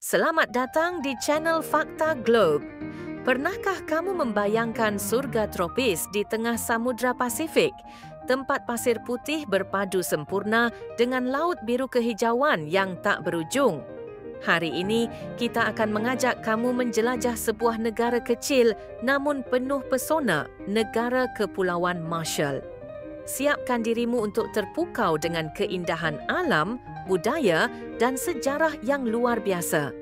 Selamat datang di channel Fakta Globe. Pernahkah kamu membayangkan surga tropis di tengah Samudra Pasifik? Tempat pasir putih berpadu sempurna dengan laut biru kehijauan yang tak berujung. Hari ini, kita akan mengajak kamu menjelajah sebuah negara kecil namun penuh pesona, Negara Kepulauan Marshall. Siapkan dirimu untuk terpukau dengan keindahan alam, budaya dan sejarah yang luar biasa.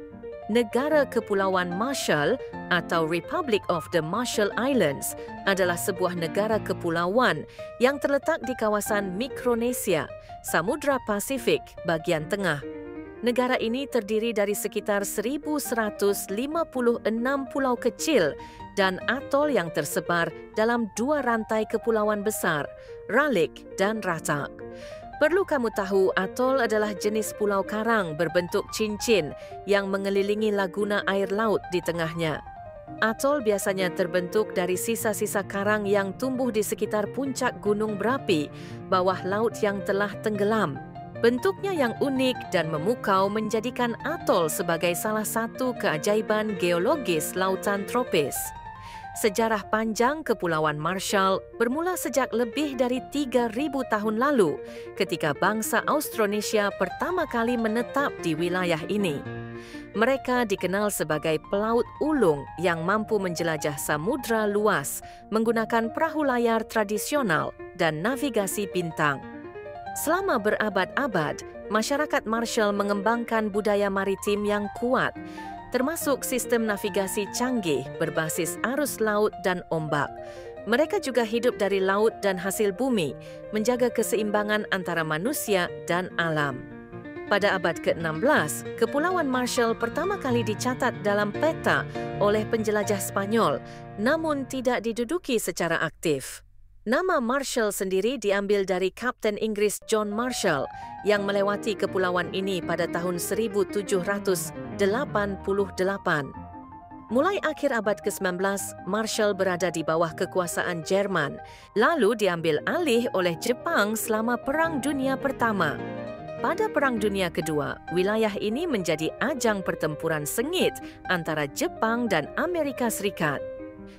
Negara Kepulauan Marshall atau Republic of the Marshall Islands adalah sebuah negara kepulauan yang terletak di kawasan Mikronesia, Samudra Pasifik bagian tengah. Negara ini terdiri dari sekitar 1,156 pulau kecil dan atol yang tersebar dalam dua rantai kepulauan besar, Ralik dan Ratak. Perlu kamu tahu, atol adalah jenis pulau karang berbentuk cincin yang mengelilingi laguna air laut di tengahnya. Atol biasanya terbentuk dari sisa-sisa karang yang tumbuh di sekitar puncak gunung berapi, bawah laut yang telah tenggelam. Bentuknya yang unik dan memukau menjadikan atol sebagai salah satu keajaiban geologis lautan tropis. Sejarah panjang Kepulauan Marshall bermula sejak lebih dari 3,000 tahun lalu ketika bangsa Austronesia pertama kali menetap di wilayah ini. Mereka dikenal sebagai pelaut ulung yang mampu menjelajah samudra luas menggunakan perahu layar tradisional dan navigasi bintang. Selama berabad-abad, masyarakat Marshall mengembangkan budaya maritim yang kuat, termasuk sistem navigasi canggih berbasis arus laut dan ombak. Mereka juga hidup dari laut dan hasil bumi, menjaga keseimbangan antara manusia dan alam. Pada abad ke-16, Kepulauan Marshall pertama kali dicatat dalam peta oleh penjelajah Spanyol, namun tidak diduduki secara aktif. Nama Marshall sendiri diambil dari Kapten Inggris John Marshall yang melewati kepulauan ini pada tahun 1788. Mulai akhir abad ke-19, Marshall berada di bawah kekuasaan Jerman, lalu diambil alih oleh Jepang selama Perang Dunia Pertama. Pada Perang Dunia Kedua, wilayah ini menjadi ajang pertempuran sengit antara Jepang dan Amerika Serikat.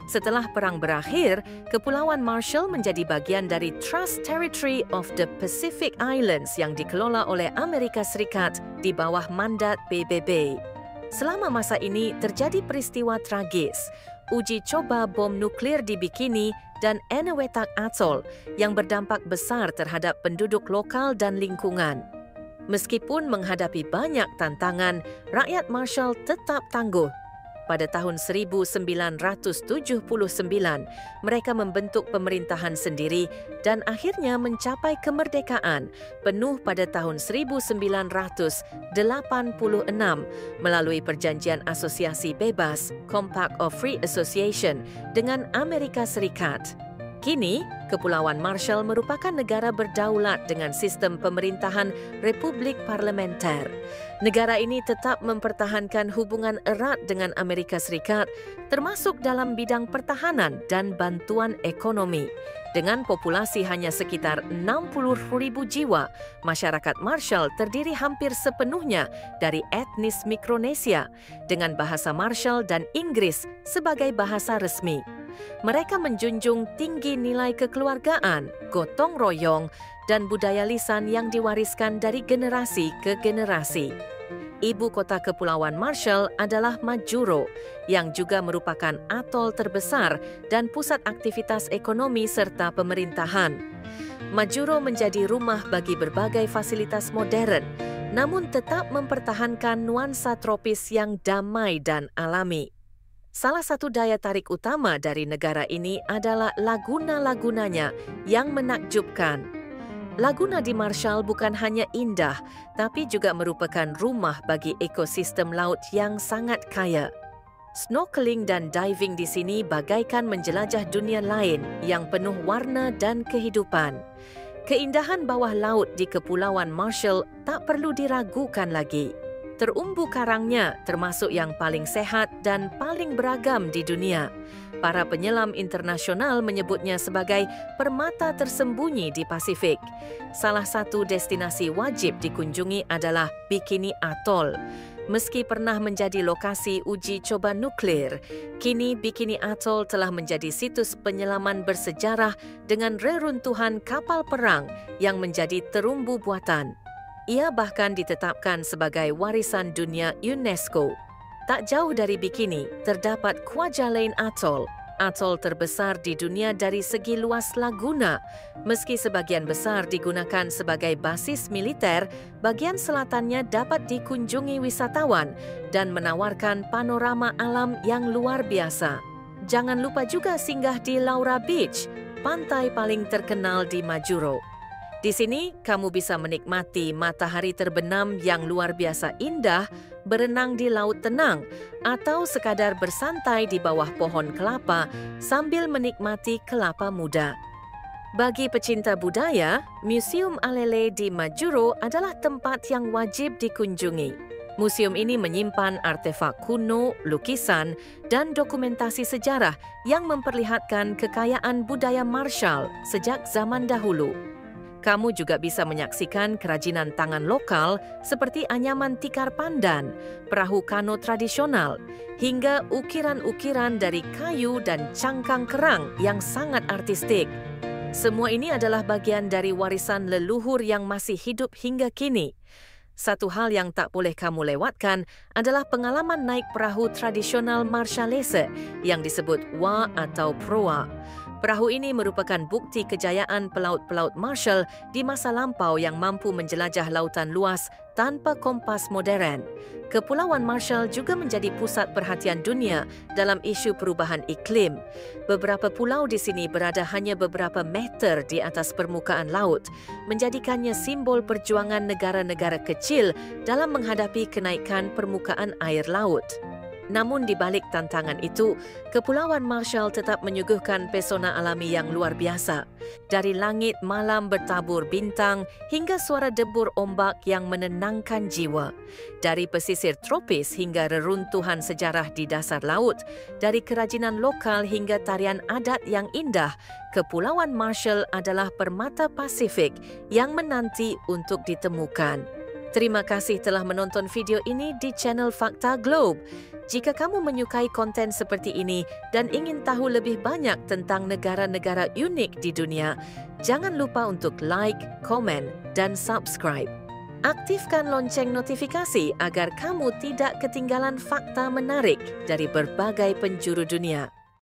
Setelah perang berakhir, Kepulauan Marshall menjadi bagian dari Trust Territory of the Pacific Islands yang dikelola oleh Amerika Serikat di bawah mandat PBB. Selama masa ini terjadi peristiwa tragis, uji coba bom nuklir di Bikini dan Enewetak Atoll yang berdampak besar terhadap penduduk lokal dan lingkungan. Meskipun menghadapi banyak tantangan, rakyat Marshall tetap tangguh. Pada tahun 1979, mereka membentuk pemerintahan sendiri dan akhirnya mencapai kemerdekaan penuh pada tahun 1986 melalui Perjanjian Asosiasi Bebas Compact of Free Association dengan Amerika Serikat. Kini, Kepulauan Marshall merupakan negara berdaulat dengan sistem pemerintahan republik parlementer. Negara ini tetap mempertahankan hubungan erat dengan Amerika Serikat, termasuk dalam bidang pertahanan dan bantuan ekonomi. Dengan populasi hanya sekitar 60,000 jiwa, masyarakat Marshall terdiri hampir sepenuhnya dari etnis Mikronesia, dengan bahasa Marshall dan Inggris sebagai bahasa resmi. Mereka menjunjung tinggi nilai kekeluargaan, gotong royong, dan budaya lisan yang diwariskan dari generasi ke generasi. Ibu kota Kepulauan Marshall adalah Majuro, yang juga merupakan atol terbesar dan pusat aktivitas ekonomi serta pemerintahan. Majuro menjadi rumah bagi berbagai fasilitas modern, namun tetap mempertahankan nuansa tropis yang damai dan alami. Salah satu daya tarik utama dari negara ini adalah laguna-lagunanya yang menakjubkan. Laguna di Marshall bukan hanya indah, tapi juga merupakan rumah bagi ekosistem laut yang sangat kaya. Snorkeling dan diving di sini bagaikan menjelajah dunia lain yang penuh warna dan kehidupan. Keindahan bawah laut di Kepulauan Marshall tak perlu diragukan lagi. Terumbu karangnya termasuk yang paling sehat dan paling beragam di dunia. Para penyelam internasional menyebutnya sebagai permata tersembunyi di Pasifik. Salah satu destinasi wajib dikunjungi adalah Bikini Atoll. Meski pernah menjadi lokasi uji coba nuklir, kini Bikini Atoll telah menjadi situs penyelaman bersejarah dengan reruntuhan kapal perang yang menjadi terumbu buatan. Ia bahkan ditetapkan sebagai warisan dunia UNESCO. Tak jauh dari Bikini, terdapat Kwajalein Atoll, atol terbesar di dunia dari segi luas laguna. Meski sebagian besar digunakan sebagai basis militer, bagian selatannya dapat dikunjungi wisatawan dan menawarkan panorama alam yang luar biasa. Jangan lupa juga singgah di Laura Beach, pantai paling terkenal di Majuro. Di sini, kamu bisa menikmati matahari terbenam yang luar biasa indah, berenang di laut tenang, atau sekadar bersantai di bawah pohon kelapa sambil menikmati kelapa muda. Bagi pecinta budaya, Museum Alele di Majuro adalah tempat yang wajib dikunjungi. Museum ini menyimpan artefak kuno, lukisan, dan dokumentasi sejarah yang memperlihatkan kekayaan budaya Marshall sejak zaman dahulu. Kamu juga bisa menyaksikan kerajinan tangan lokal seperti anyaman tikar pandan, perahu kano tradisional, hingga ukiran-ukiran dari kayu dan cangkang kerang yang sangat artistik. Semua ini adalah bagian dari warisan leluhur yang masih hidup hingga kini. Satu hal yang tak boleh kamu lewatkan adalah pengalaman naik perahu tradisional Marshallese yang disebut Wa atau Proa. Perahu ini merupakan bukti kejayaan pelaut-pelaut Marshall di masa lampau yang mampu menjelajah lautan luas tanpa kompas modern. Kepulauan Marshall juga menjadi pusat perhatian dunia dalam isu perubahan iklim. Beberapa pulau di sini berada hanya beberapa meter di atas permukaan laut, menjadikannya simbol perjuangan negara-negara kecil dalam menghadapi kenaikan permukaan air laut. Namun di balik tantangan itu, Kepulauan Marshall tetap menyuguhkan pesona alami yang luar biasa. Dari langit malam bertabur bintang hingga suara debur ombak yang menenangkan jiwa. Dari pesisir tropis hingga reruntuhan sejarah di dasar laut. Dari kerajinan lokal hingga tarian adat yang indah, Kepulauan Marshall adalah permata Pasifik yang menanti untuk ditemukan. Terima kasih telah menonton video ini di channel Fakta Globe. Jika kamu menyukai konten seperti ini dan ingin tahu lebih banyak tentang negara-negara unik di dunia, jangan lupa untuk like, komen, dan subscribe. Aktifkan lonceng notifikasi agar kamu tidak ketinggalan fakta menarik dari berbagai penjuru dunia.